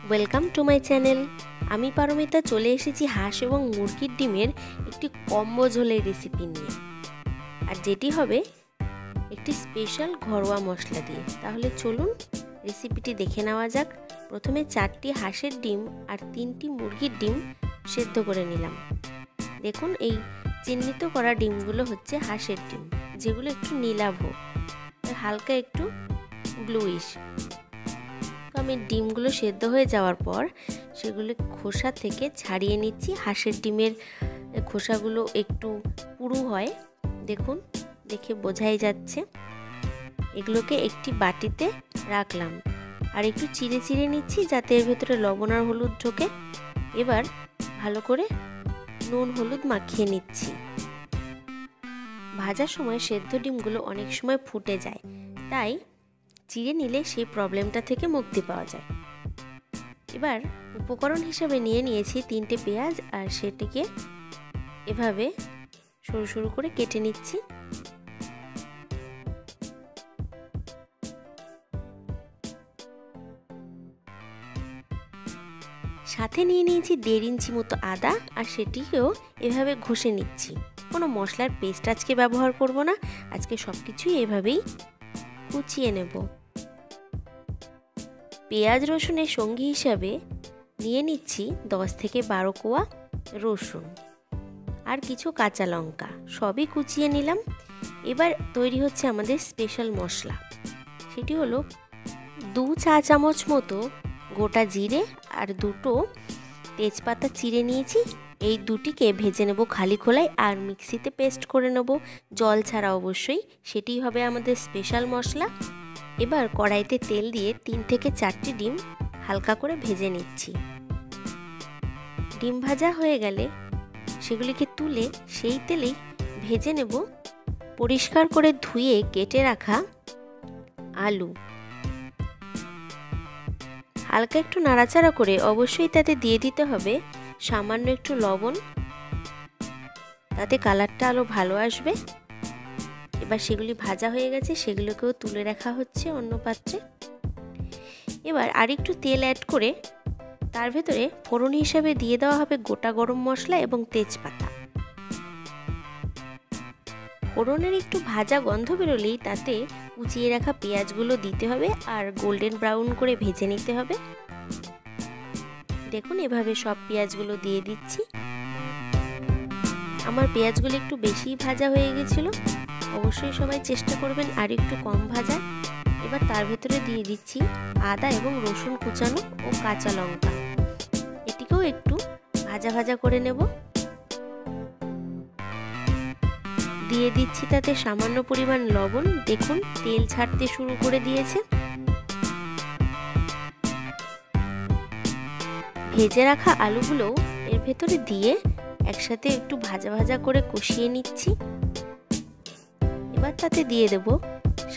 Welcome to my channel. আমি পারমিতা চলে এসেছি হাঁস এবং মুরগির ডিমের একটি কম্বো ঝোলের রেসিপি নিয়ে, আর যেটি হবে একটি স্পেশাল ঘরোয়া মশলা দিয়ে। তাহলে চলুন রেসিপিটি দেখে নেওয়া যাক। প্রথমে 4টি হাঁসের ডিম আর 3টি মুরগির ডিম সেদ্ধ করে নিলাম। দেখুন, এই চিহ্নিত করা ডিমগুলো হচ্ছে হাঁসের ডিম, যেগুলো একটু নীলাভ, হালকা একটু ব্লুইশ। আমি ডিমগুলো সেদ্ধ হয়ে যাওয়ার পর সেগুলো খোসা থেকে ছাড়িয়ে নিচ্ছি। হাঁসের ডিমের খোসাগুলো একটু পুরু হয়, দেখুন, দেখে বোঝাই যাচ্ছে। এগুলোকে একটি বাটিতে রাখলাম আর একটু চিড়ে চিড়ে নিচ্ছি, যাতে এর ভেতরে লবণ আর হলুদ ঢোকে। এবার ভালো করে নুন হলুদ মাখিয়ে নিচ্ছি। ভাজার সময় সেদ্ধ ডিমগুলো অনেক সময় ফুটে যায়, তাই চিড়ে নিলে সেই প্রবলেমটা থেকে মুক্তি পাওয়া যায়। এবার উপকরণ হিসাবে নিয়ে নিয়েছি 3টে পেঁয়াজ, আর সেটিকে এভাবে সরু সরু করে কেটে নিচ্ছি। সাথে নিয়ে নিয়েছি 1.5 ইঞ্চি মতো আদা, আর সেটিকেও এভাবে ঘষে নিচ্ছি। কোনো মশলার পেস্ট আজকে ব্যবহার করব না, আজকে সব কিছুই এভাবেই কুচিয়ে নেব। পেঁয়াজ রসুনের সঙ্গী হিসাবে নিয়ে নিচ্ছি 10 থেকে 12 কোয়া রসুন আর কিছু কাঁচা লঙ্কা, সবই কুচিয়ে নিলাম। এবার তৈরি হচ্ছে আমাদের স্পেশাল মশলা। সেটি হলো 2 চা চামচ মতো গোটা জিরে আর 2টো তেজপাতা চিড়ে নিয়েছি। এই দুটিকে ভেজে নেব খালি খোলায়, আর মিক্সিতে পেস্ট করে নেব, জল ছাড়া অবশ্যই। সেটি হবে আমাদের স্পেশাল মশলা। এবার কড়াইতে তেল দিয়ে 3 থেকে 4টি ডিম হালকা করে ভেজে নিচ্ছি। ডিম ভাজা হয়ে গেলে সেগুলিকে তুলে সেই তেলেই ভেজে নেব পরিষ্কার করে ধুয়ে কেটে রাখা আলু। হালকা একটু নাড়াচাড়া করে অবশ্যই তাতে দিয়ে দিতে হবে সামান্য একটু লবণ, তাতে কালারটা আরও ভালো আসবে। এবার সেগুলি ভাজা হয়ে গেছে, সেগুলোকেও তুলে রাখা হচ্ছে অন্য পাত্রে। এবার আরেকটু তেল অ্যাড করে তার ভেতরে ফোড়ন হিসাবে দিয়ে দেওয়া হবে গোটা গরম মশলা এবং তেজপাতা। ফোড়নের একটু ভাজা গন্ধ বেরোলেই তাতে কুচিয়ে রাখা পেঁয়াজগুলো দিতে হবে আর গোল্ডেন ব্রাউন করে ভেজে নিতে হবে। দেখুন, এভাবে সব পেঁয়াজগুলো দিয়ে দিচ্ছি। আমার পেঁয়াজগুলো একটু বেশি ভাজা হয়ে গেছিল, অবশ্যই সবাই চেষ্টা করবেন আর একটু কম ভাজা। এবার তার ভেতরে দিয়ে দিচ্ছি আদা এবং রসুন কুচানো ও কাঁচা লঙ্কা। এটিকেও একটু ভাজা ভাজা করে নেব। দিয়ে দিচ্ছি তাতে সামান্য পরিমাণ লবণ। দেখুন, তেল ছাড়তে শুরু করে দিয়েছে। ভেজে রাখা আলুগুলো এর ভেতরে দিয়ে একসাথে একটু ভাজা ভাজা করে কষিয়ে নিচ্ছি। এবার তাতে দিয়ে দেব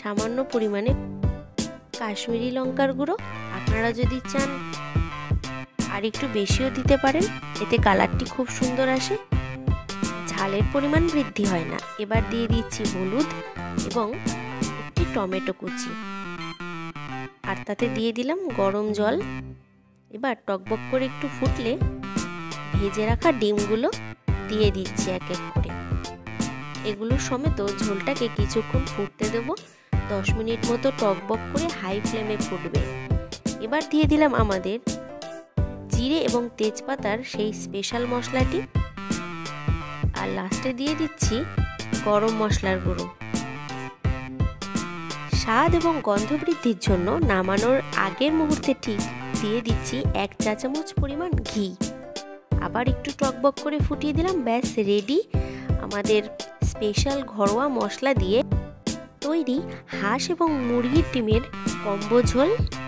সামান্য পরিমাণে কাশ্মীরি লঙ্কার গুঁড়ো। আপনারা যদি চান আর একটু বেশিও দিতে পারেন, এতে কালারটি খুব সুন্দর আসে, ঝালের পরিমাণ বৃদ্ধি হয় না। এবার দিয়ে দিচ্ছি হলুদ এবং একটি টমেটো কুচি, আর তাতে দিয়ে দিলাম গরম জল। এবার টকবক করে একটু ফুটলে ভেজে রাখা ডিমগুলো দিয়ে দিচ্ছি এক এক করে। এগুলো সমেত ঝোলটাকে কিছুক্ষণ ফুটতে দেব, 10 মিনিট মতো টকবক করে হাই ফ্লেমে ফুটবে। এবার দিয়ে দিলাম আমাদের জিরে এবং তেজপাতার সেই স্পেশাল মশলাটি, আর লাস্টে দিয়ে দিচ্ছি গরম মশলার গুঁড়ো। স্বাদ এবং গন্ধ বৃদ্ধির জন্য নামানোর আগের মুহূর্তে ঠিক দিয়ে দিচ্ছি 1 চা চামচ পরিমাণ ঘি। আবার একটু টকবক করে ফুটিয়ে দিলাম। ব্যাস রেডি আমাদের স্পেশাল ঘরোয়া মশলা দিয়ে তৈরি হাঁস এবং মুরগির ডিমের কম্বো ঝোল।